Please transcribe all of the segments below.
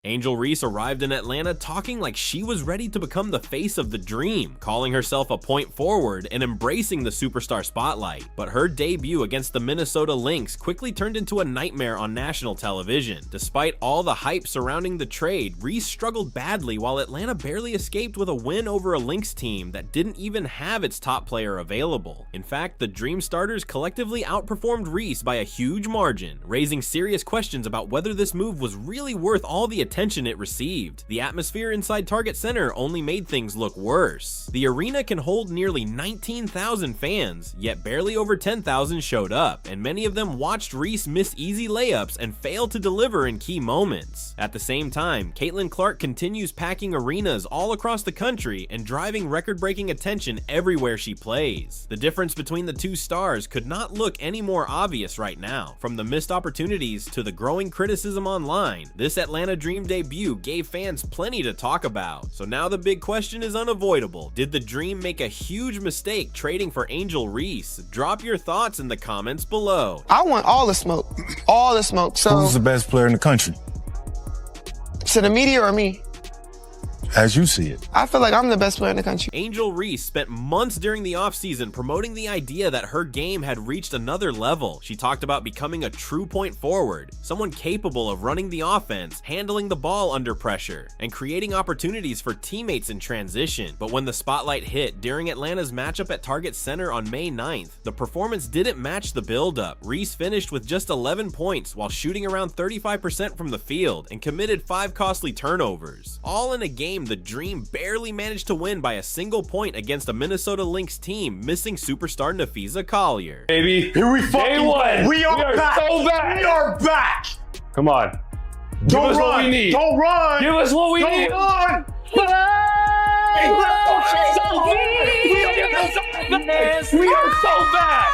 Angel Reese arrived in Atlanta talking like she was ready to become the face of the Dream, calling herself a point forward and embracing the superstar spotlight. But her debut against the Minnesota Lynx quickly turned into a nightmare on national television. Despite all the hype surrounding the trade, Reese struggled badly while Atlanta barely escaped with a win over a Lynx team that didn't even have its top player available. In fact, the Dream starters collectively outperformed Reese by a huge margin, raising serious questions about whether this move was really worth all the attention it received. The atmosphere inside Target Center only made things look worse. The arena can hold nearly 19,000 fans, yet barely over 10,000 showed up, and many of them watched Reese miss easy layups and fail to deliver in key moments. At the same time, Caitlin Clark continues packing arenas all across the country and driving record-breaking attention everywhere she plays. The difference between the two stars could not look any more obvious right now. From the missed opportunities to the growing criticism online, this Atlanta Dream debut gave fans plenty to talk about. So now the big question is unavoidable. Did the Dream make a huge mistake trading for Angel Reese? Drop your thoughts in the comments below. I want all the smoke. All the smoke. So who's the best player in the country? To the media or me? As you see it. I feel like I'm the best player in the country. Angel Reese spent months during the offseason promoting the idea that her game had reached another level. She talked about becoming a true point forward, someone capable of running the offense, handling the ball under pressure, and creating opportunities for teammates in transition. But when the spotlight hit during Atlanta's matchup at Target Center on May 9th, the performance didn't match the build-up. Reese finished with just 11 points while shooting around 35% from the field and committed 5 costly turnovers. All in a game the Dream barely managed to win by a single point against a Minnesota Lynx team missing superstar Nafisa Collier. Baby, here we fucking go. We are back. So back. We are back. Come on. Give us what we need. Don't run. Give us what we need. Don't run. We are so back.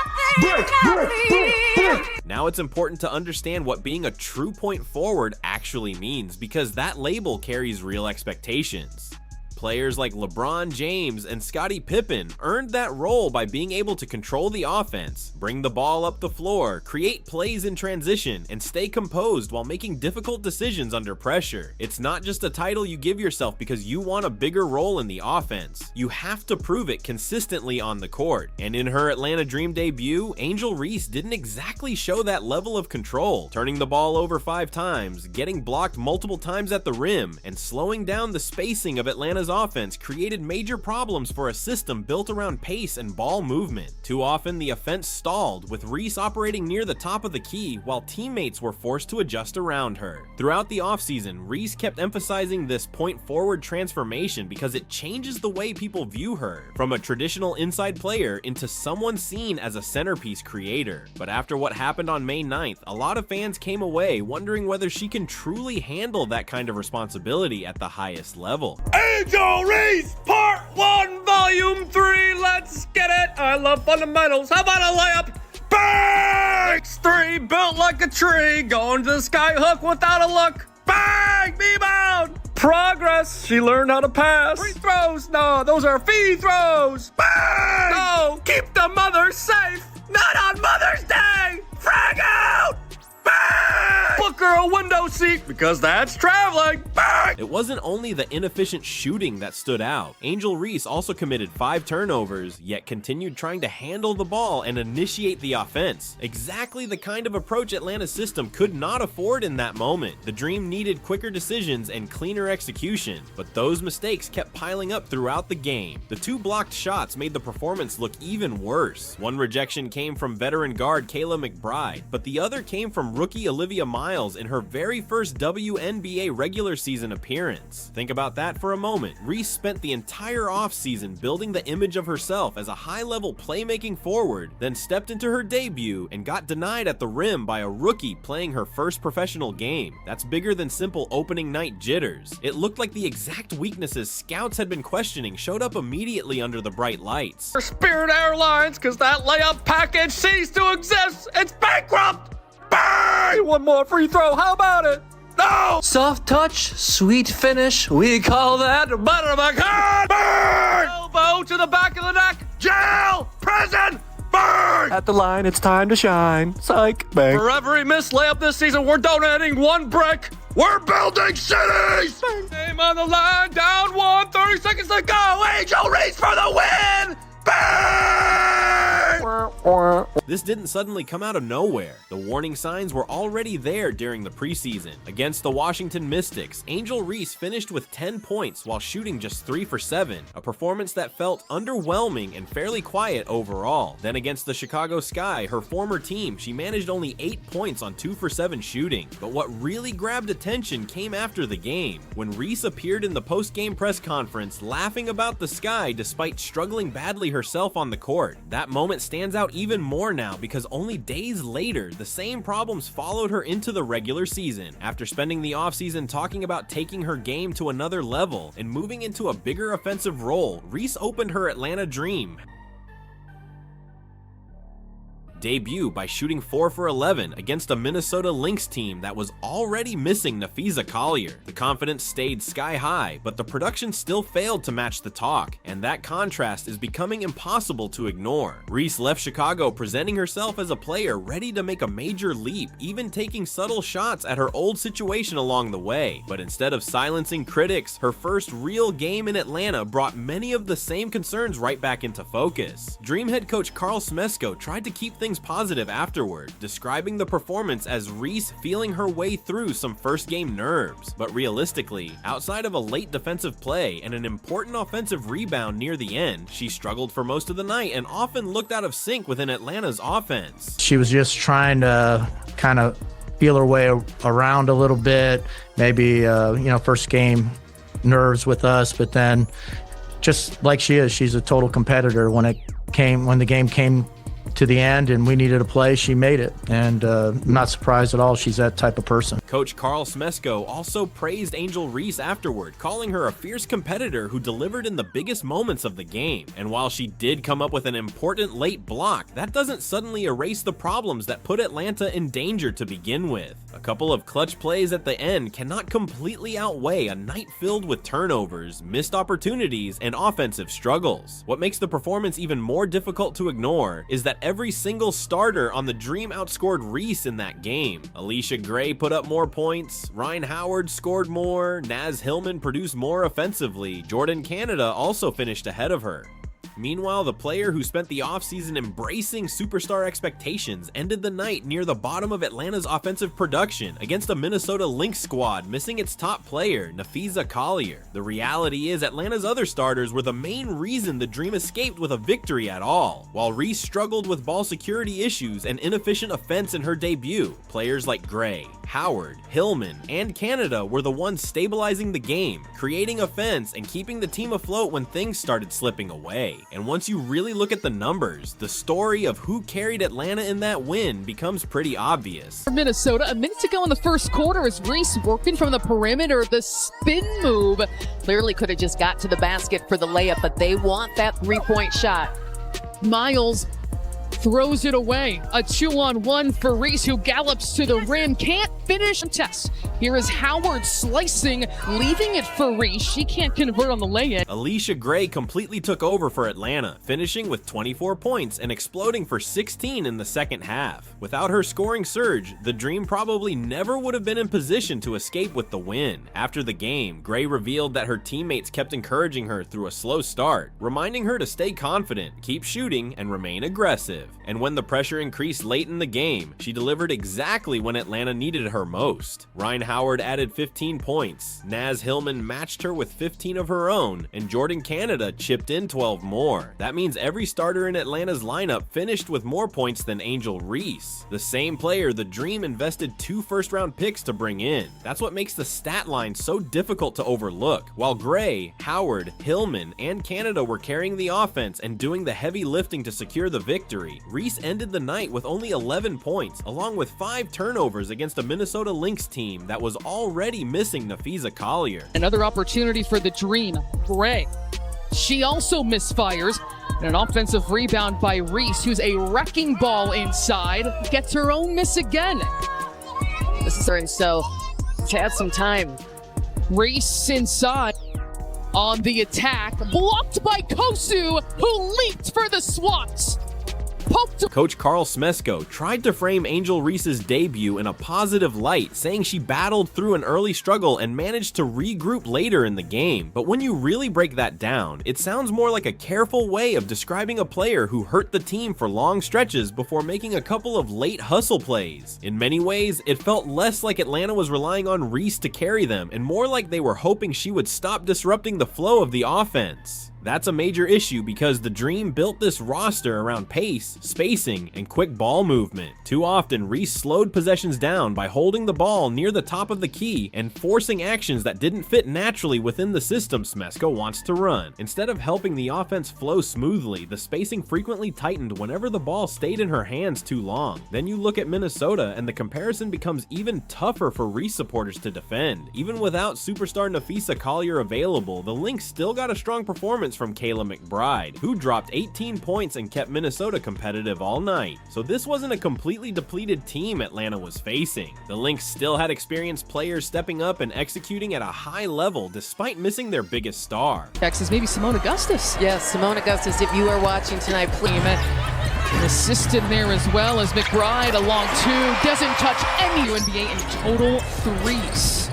Now it's important to understand what being a true point forward actually means, because that label carries real expectations. Players like LeBron James and Scottie Pippen earned that role by being able to control the offense, bring the ball up the floor, create plays in transition, and stay composed while making difficult decisions under pressure. It's not just a title you give yourself because you want a bigger role in the offense. You have to prove it consistently on the court. And in her Atlanta Dream debut, Angel Reese didn't exactly show that level of control, turning the ball over 5 times, getting blocked multiple times at the rim, and slowing down the spacing of Atlanta's offense created major problems for a system built around pace and ball movement. Too often the offense stalled, with Reese operating near the top of the key while teammates were forced to adjust around her. Throughout the offseason, Reese kept emphasizing this point forward transformation because it changes the way people view her, from a traditional inside player into someone seen as a centerpiece creator. But after what happened on May 9th, a lot of fans came away wondering whether she can truly handle that kind of responsibility at the highest level. Angel Reese, Part 1, Volume 3, let's get it! I love fundamentals, how about a layup? Bang! 6'3", built like a tree, going to the sky hook without a look. Bang! Rebound! Progress, she learned how to pass. Free throws, no, those are fee throws. Bang! No, keep the mothers safe, not on Mother's Day! Frag out! Bang! Book her a window seat because that's traveling. Bang! It wasn't only the inefficient shooting that stood out. Angel Reese also committed 5 turnovers, yet continued trying to handle the ball and initiate the offense. Exactly the kind of approach Atlanta's system could not afford in that moment. The Dream needed quicker decisions and cleaner execution, but those mistakes kept piling up throughout the game. The 2 blocked shots made the performance look even worse. One rejection came from veteran guard Kayla McBride, but the other came from rookie Olivia Miles in her very first WNBA regular season appearance. Think about that for a moment. Reese spent the entire offseason building the image of herself as a high-level playmaking forward, then stepped into her debut and got denied at the rim by a rookie playing her first professional game. That's bigger than simple opening night jitters. It looked like the exact weaknesses scouts had been questioning showed up immediately under the bright lights. For Spirit Airlines, because that layup package ceased to exist. It's bankrupt. Bang! One more free throw, how about it? No! Soft touch, sweet finish, we call that butter of a gun! Bang! Elbow to the back of the neck, jail, prison, bang! At the line, it's time to shine, psych, bang. For every missed layup this season, we're donating 1 brick. We're building cities! Name on the line, down 1, 30 seconds to go. Angel Reese for the win. Bang! This didn't suddenly come out of nowhere. The warning signs were already there during the preseason. Against the Washington Mystics, Angel Reese finished with 10 points while shooting just 3 for 7, a performance that felt underwhelming and fairly quiet overall. Then against the Chicago Sky, her former team, she managed only 8 points on 2 for 7 shooting. But what really grabbed attention came after the game, when Reese appeared in the post-game press conference laughing about the Sky despite struggling badly herself on the court. That moment stands out even more now because only days later, the same problems followed her into the regular season. After spending the offseason talking about taking her game to another level and moving into a bigger offensive role, Reese opened her Atlanta dream debut by shooting 4 for 11 against a Minnesota Lynx team that was already missing Napheesa Collier. The confidence stayed sky high, but the production still failed to match the talk, and that contrast is becoming impossible to ignore. Reese left Chicago presenting herself as a player ready to make a major leap, even taking subtle shots at her old situation along the way. But instead of silencing critics, her first real game in Atlanta brought many of the same concerns right back into focus. Dream head coach Carl Smesko tried to keep things positive afterward, describing the performance as Reese feeling her way through some first game nerves. But realistically, outside of a late defensive play and an important offensive rebound near the end, she struggled for most of the night and often looked out of sync within Atlanta's offense. She was just trying to kind of feel her way around a little bit, maybe first game nerves with us, but then just like she is, she's a total competitor. When the game came to the end and we needed a play, she made it, and I'm not surprised at all. She's that type of person. Coach Carl Smesko also praised Angel Reese afterward, calling her a fierce competitor who delivered in the biggest moments of the game. And while she did come up with an important late block, that doesn't suddenly erase the problems that put Atlanta in danger to begin with. A couple of clutch plays at the end cannot completely outweigh a night filled with turnovers, missed opportunities, and offensive struggles. What makes the performance even more difficult to ignore is that every single starter on the Dream outscored Reese in that game. Alicia Gray put up more points, Ryan Howard scored more, Naz Hillman produced more offensively, Jordan Canada also finished ahead of her. Meanwhile, the player who spent the offseason embracing superstar expectations ended the night near the bottom of Atlanta's offensive production against a Minnesota Lynx squad missing its top player, Napheesa Collier. The reality is Atlanta's other starters were the main reason the Dream escaped with a victory at all. While Reese struggled with ball security issues and inefficient offense in her debut, players like Gray, Howard, Hillman, and Canada were the ones stabilizing the game, creating offense, and keeping the team afloat when things started slipping away. And once you really look at the numbers, the story of who carried Atlanta in that win becomes pretty obvious. For Minnesota, a minute to go in the first quarter as Reese working from the perimeter. The spin move clearly could have just got to the basket for the layup, but they want that three-point shot. Miles throws it away. A 2-on-1 for Reese, who gallops to the rim. Can't finish the test. Here is Howard slicing, leaving it for Reese. She can't convert on the lay-in. Alicia Gray completely took over for Atlanta, finishing with 24 points and exploding for 16 in the second half. Without her scoring surge, the Dream probably never would have been in position to escape with the win. After the game, Gray revealed that her teammates kept encouraging her through a slow start, reminding her to stay confident, keep shooting, and remain aggressive. And when the pressure increased late in the game, she delivered exactly when Atlanta needed her most. Ryan Howard added 15 points, Naz Hillman matched her with 15 of her own, and Jordan Canada chipped in 12 more. That means every starter in Atlanta's lineup finished with more points than Angel Reese, the same player the Dream invested 2 first-round picks to bring in. That's what makes the stat line so difficult to overlook. While Gray, Howard, Hillman, and Canada were carrying the offense and doing the heavy lifting to secure the victory, Reese ended the night with only 11 points, along with 5 turnovers against a Minnesota Lynx team that was already missing Napheesa Collier. Another opportunity for the Dream. Gray, she also misfires. And an offensive rebound by Reese, who's a wrecking ball inside, gets her own miss again. This is her, and so to add some time. Reese inside on the attack, blocked by Kosu, who leaped for the swats. poked. Coach Carl Smesko tried to frame Angel Reese's debut in a positive light, saying she battled through an early struggle and managed to regroup later in the game. But when you really break that down, it sounds more like a careful way of describing a player who hurt the team for long stretches before making a couple of late hustle plays. In many ways, it felt less like Atlanta was relying on Reese to carry them and more like they were hoping she would stop disrupting the flow of the offense. That's a major issue because the Dream built this roster around pace, spacing, and quick ball movement. Too often, Reese slowed possessions down by holding the ball near the top of the key and forcing actions that didn't fit naturally within the system Smesko wants to run. Instead of helping the offense flow smoothly, the spacing frequently tightened whenever the ball stayed in her hands too long. Then you look at Minnesota and the comparison becomes even tougher for Reese supporters to defend. Even without superstar Napheesa Collier available, the Lynx still got a strong performance from Kayla McBride, who dropped 18 points and kept Minnesota competitive all night. So this wasn't a completely depleted team Atlanta was facing. The Lynx still had experienced players stepping up and executing at a high level despite missing their biggest star. Texas, maybe Simone Augustus. Yes, Simone Augustus, if you are watching tonight, please. An assist in there as well as McBride along two. Doesn't touch any WNBA in total threes.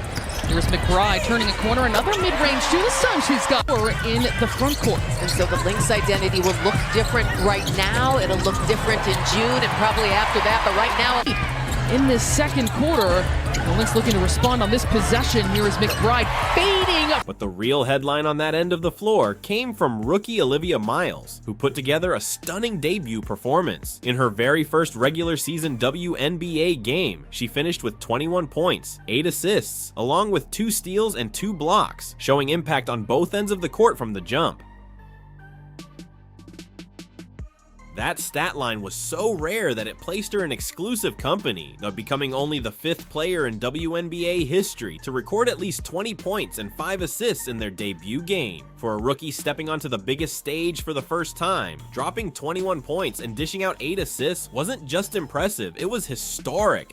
Here's McBride turning a corner, another mid-range to the sun. She's got her in the front court. And so the Lynx identity will look different right now. It'll look different in June and probably after that. But right now, in this second quarter, the Lynx looking to respond on this possession. Here is McBride fading up. But the real headline on that end of the floor came from rookie Olivia Miles, who put together a stunning debut performance. In her very first regular season WNBA game, she finished with 21 points, 8 assists, along with 2 steals and 2 blocks, showing impact on both ends of the court from the jump. That stat line was so rare that it placed her in exclusive company, of becoming only the 5th player in WNBA history to record at least 20 points and 5 assists in their debut game. For a rookie stepping onto the biggest stage for the first time, dropping 21 points and dishing out 8 assists wasn't just impressive, it was historic.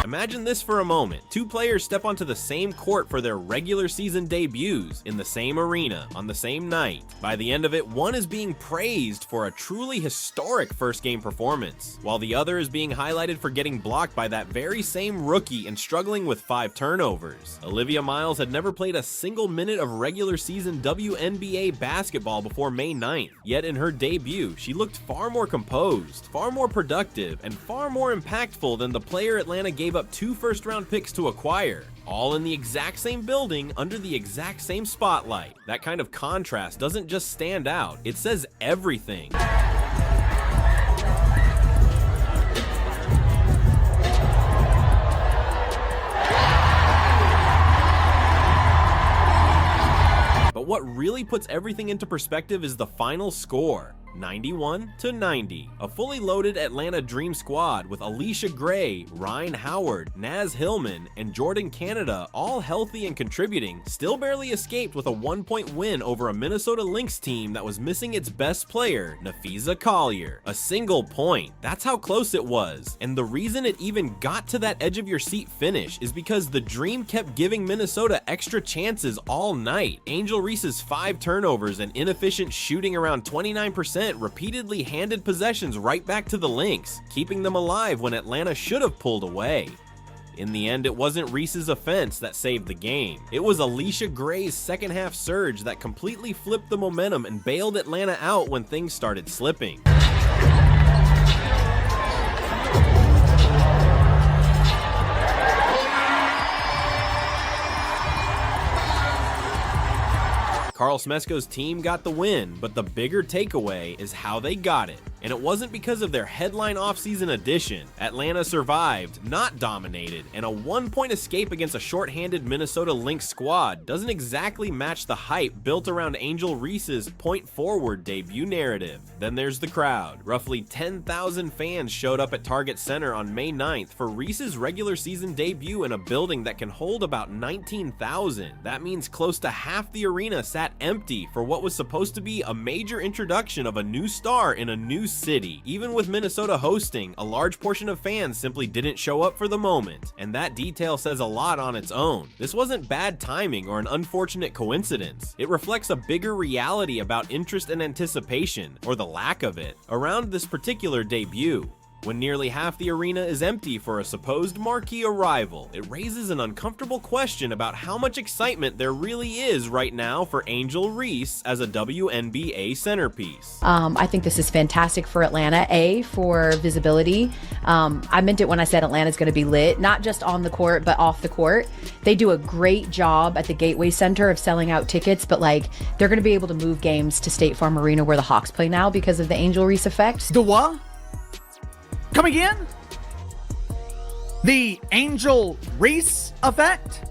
Imagine this for a moment. 2 players step onto the same court for their regular season debuts in the same arena on the same night. By the end of it, one is being praised for a truly historic first game performance, while the other is being highlighted for getting blocked by that very same rookie and struggling with 5 turnovers. Olivia Miles had never played a single minute of regular season WNBA basketball before May 9th, yet in her debut, she looked far more composed, far more productive, and far more impactful than the player Atlanta gave up 2 first-round picks to acquire, all in the exact same building under the exact same spotlight. That kind of contrast doesn't just stand out, it says everything. But what really puts everything into perspective is the final score. 91-90. A fully loaded Atlanta Dream squad with Alicia Gray, Ryan Howard, Naz Hillman, and Jordan Canada all healthy and contributing, still barely escaped with a 1-point win over a Minnesota Lynx team that was missing its best player, Napheesa Collier. A single point. That's how close it was. And the reason it even got to that edge of your seat finish is because the Dream kept giving Minnesota extra chances all night. Angel Reese's 5 turnovers and inefficient shooting around 29% repeatedly handed possessions right back to the Lynx, keeping them alive when Atlanta should have pulled away. In the end, it wasn't Reese's offense that saved the game. It was Alicia Gray's second half surge that completely flipped the momentum and bailed Atlanta out when things started slipping. Carl Smesko's team got the win, but the bigger takeaway is how they got it. And it wasn't because of their headline offseason addition. Atlanta survived, not dominated, and a 1-point escape against a shorthanded Minnesota Lynx squad doesn't exactly match the hype built around Angel Reese's point-forward debut narrative. Then there's the crowd. Roughly 10,000 fans showed up at Target Center on May 9th for Reese's regular season debut in a building that can hold about 19,000. That means close to half the arena sat empty for what was supposed to be a major introduction of a new star in a new city. Even with Minnesota hosting, a large portion of fans simply didn't show up for the moment, and that detail says a lot on its own. This wasn't bad timing or an unfortunate coincidence. It reflects a bigger reality about interest and anticipation, or the lack of it, around this particular debut. When nearly half the arena is empty for a supposed marquee arrival, it raises an uncomfortable question about how much excitement there really is right now for Angel Reese as a WNBA centerpiece. I think this is fantastic for Atlanta, for visibility. I meant it when I said Atlanta's going to be lit, not just on the court, but off the court. They do a great job at the Gateway Center of selling out tickets, but they're going to be able to move games to State Farm Arena where the Hawks play now because of the Angel Reese effect. The what? Come again? The Angel Reese effect?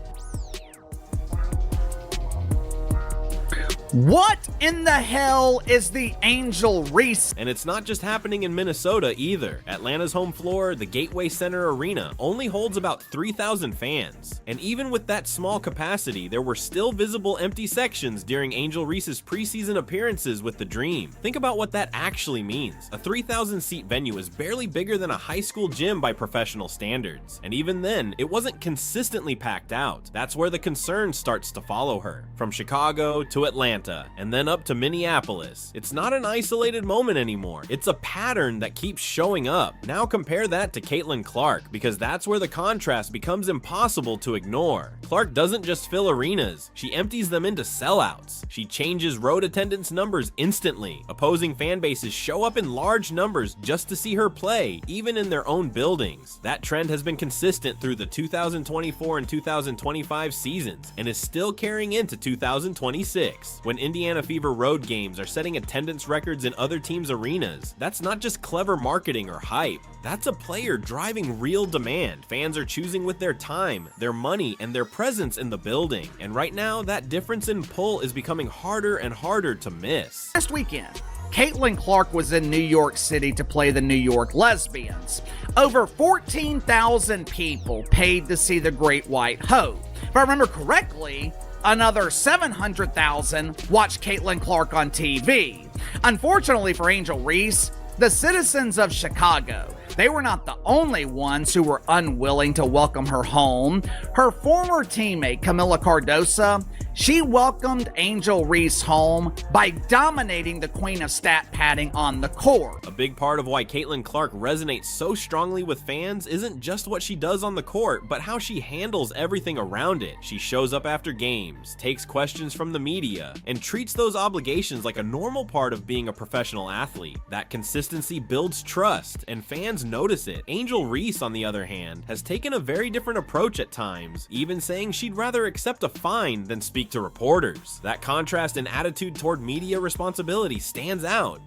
What in the hell is the Angel Reese? And it's not just happening in Minnesota either. Atlanta's home floor, the Gateway Center Arena, only holds about 3,000 fans. And even with that small capacity, there were still visible empty sections during Angel Reese's preseason appearances with the Dream. Think about what that actually means. A 3,000 seat venue is barely bigger than a high school gym by professional standards. And even then, it wasn't consistently packed out. That's where the concern starts to follow her. From Chicago to Atlanta, and then up to Minneapolis. It's not an isolated moment anymore. It's a pattern that keeps showing up. Now compare that to Caitlin Clark, because that's where the contrast becomes impossible to ignore. Clark doesn't just fill arenas, she empties them into sellouts. She changes road attendance numbers instantly. Opposing fan bases show up in large numbers just to see her play, even in their own buildings. That trend has been consistent through the 2024 and 2025 seasons, and is still carrying into 2026. When Indiana Fever road games are setting attendance records in other teams' arenas, that's not just clever marketing or hype. That's a player driving real demand. Fans are choosing with their time, their money, and their presence in the building. And right now, that difference in pull is becoming harder and harder to miss. Last weekend, Caitlin Clark was in New York City to play the New York Lesbians. Over 14,000 people paid to see the Great White Hope. If I remember correctly, another 700,000 watched Caitlin Clark on TV. Unfortunately for Angel Reese, the citizens of Chicago, they were not the only ones who were unwilling to welcome her home. Her former teammate, Camila Cardosa, she welcomed Angel Reese home by dominating the queen of stat padding on the court. A big part of why Caitlin Clark resonates so strongly with fans isn't just what she does on the court, but how she handles everything around it. She shows up after games, takes questions from the media, and treats those obligations like a normal part of being a professional athlete. That consistency builds trust, and fans notice it. Angel Reese, on the other hand, has taken a very different approach at times, even saying she'd rather accept a fine than speak to reporters. That contrast in attitude toward media responsibility stands out.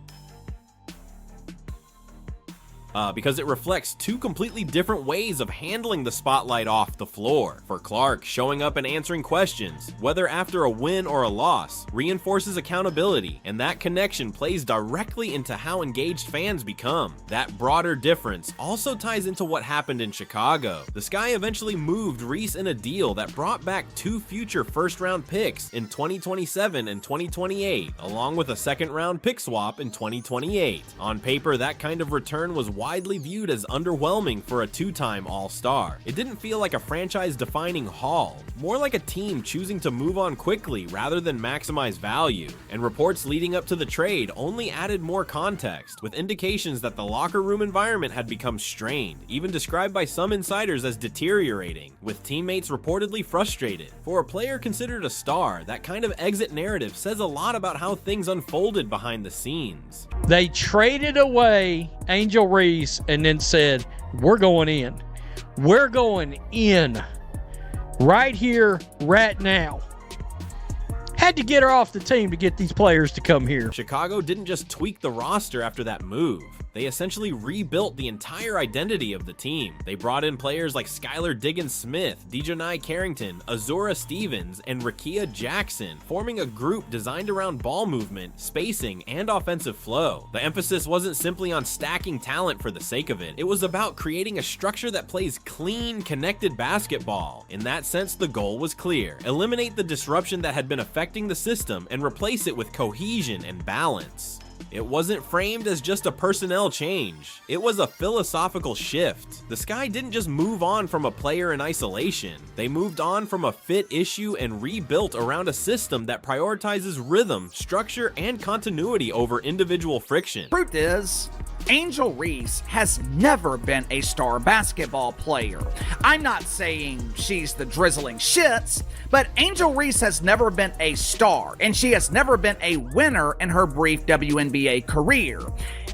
Because it reflects two completely different ways of handling the spotlight off the floor. For Clark, showing up and answering questions, whether after a win or a loss, reinforces accountability, and that connection plays directly into how engaged fans become. That broader difference also ties into what happened in Chicago. The Sky eventually moved Reese in a deal that brought back 2 future first-round picks in 2027 and 2028, along with a second-round pick swap in 2028. On paper, that kind of return was widely viewed as underwhelming for a 2-time All-Star. It didn't feel like a franchise-defining haul, more like a team choosing to move on quickly rather than maximize value. And reports leading up to the trade only added more context, with indications that the locker room environment had become strained, even described by some insiders as deteriorating, with teammates reportedly frustrated. For a player considered a star, that kind of exit narrative says a lot about how things unfolded behind the scenes. They traded away Angel Reese and then said, we're going in. We're going in. Right here, right now. Had to get her off the team to get these players to come here. Chicago didn't just tweak the roster after that move. They essentially rebuilt the entire identity of the team. They brought in players like Skylar Diggins-Smith, Dejanai Carrington, Azura Stevens, and Rakia Jackson, forming a group designed around ball movement, spacing, and offensive flow. The emphasis wasn't simply on stacking talent for the sake of it. It was about creating a structure that plays clean, connected basketball. In that sense, the goal was clear: eliminate the disruption that had been affecting the system and replace it with cohesion and balance. It wasn't framed as just a personnel change. It was a philosophical shift. The Sky didn't just move on from a player in isolation. They moved on from a fit issue and rebuilt around a system that prioritizes rhythm, structure, and continuity over individual friction. Truth is, Angel Reese has never been a star basketball player. I'm not saying she's the drizzling shits, but Angel Reese has never been a star, and she has never been a winner in her brief WNBA career.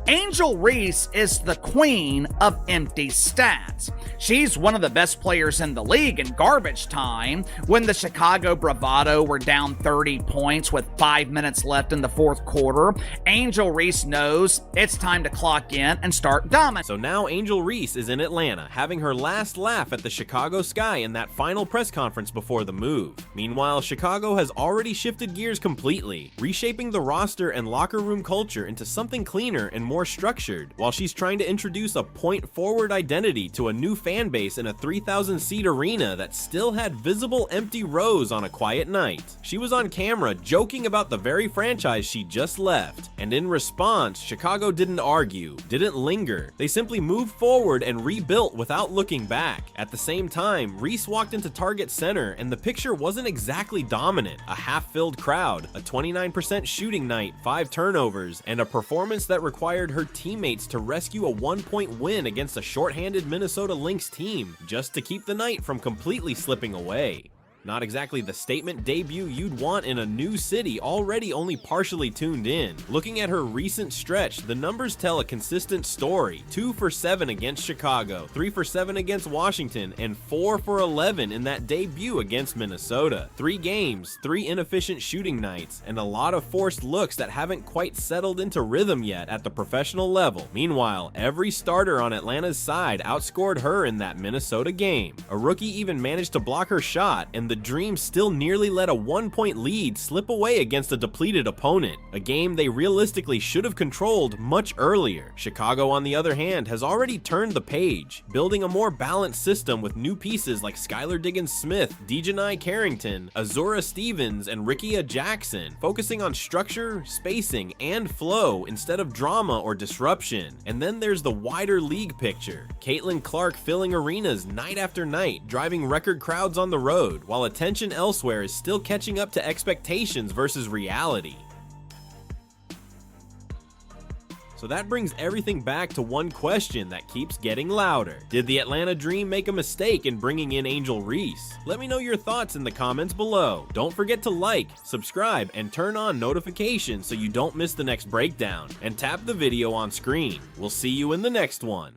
Angel Reese is the queen of empty stats. She's one of the best players in the league in garbage time. When the Chicago Bravado were down 30 points with 5 minutes left in the fourth quarter, Angel Reese knows it's time to clock in and start dominating. So now Angel Reese is in Atlanta, having her last laugh at the Chicago Sky in that final press conference before the move. Meanwhile, Chicago has already shifted gears completely, reshaping the roster and locker room culture into something cleaner and more structured, while she's trying to introduce a point-forward identity to a new fan base in a 3,000-seat arena that still had visible empty rows on a quiet night. She was on camera joking about the very franchise she just left, and in response, Chicago didn't argue, didn't linger. They simply moved forward and rebuilt without looking back. At the same time, Reese walked into Target Center, and the picture wasn't exactly dominant. A half-filled crowd, a 29% shooting night, 5 turnovers, and a performance that required her teammates to rescue a 1-point win against a shorthanded Minnesota Lynx team just to keep the night from completely slipping away. Not exactly the statement debut you'd want in a new city already only partially tuned in. Looking at her recent stretch, the numbers tell a consistent story. 2 for 7 against Chicago, 3 for 7 against Washington, and 4 for 11 in that debut against Minnesota. 3 games, 3 inefficient shooting nights, and a lot of forced looks that haven't quite settled into rhythm yet at the professional level. Meanwhile, every starter on Atlanta's side outscored her in that Minnesota game. A rookie even managed to block her shot, and the Dream still nearly let a 1-point lead slip away against a depleted opponent, a game they realistically should have controlled much earlier. Chicago, on the other hand, has already turned the page, building a more balanced system with new pieces like Skylar Diggins-Smith, Dejanai Carrington, Azura Stevens, and Rickea Jackson, focusing on structure, spacing, and flow instead of drama or disruption. And then there's the wider league picture. Caitlin Clark filling arenas night after night, driving record crowds on the road, while attention elsewhere is still catching up to expectations versus reality. So that brings everything back to one question that keeps getting louder. Did the Atlanta Dream make a mistake in bringing in Angel Reese? Let me know your thoughts in the comments below. Don't forget to like, subscribe, and turn on notifications so you don't miss the next breakdown. And tap the video on screen. We'll see you in the next one.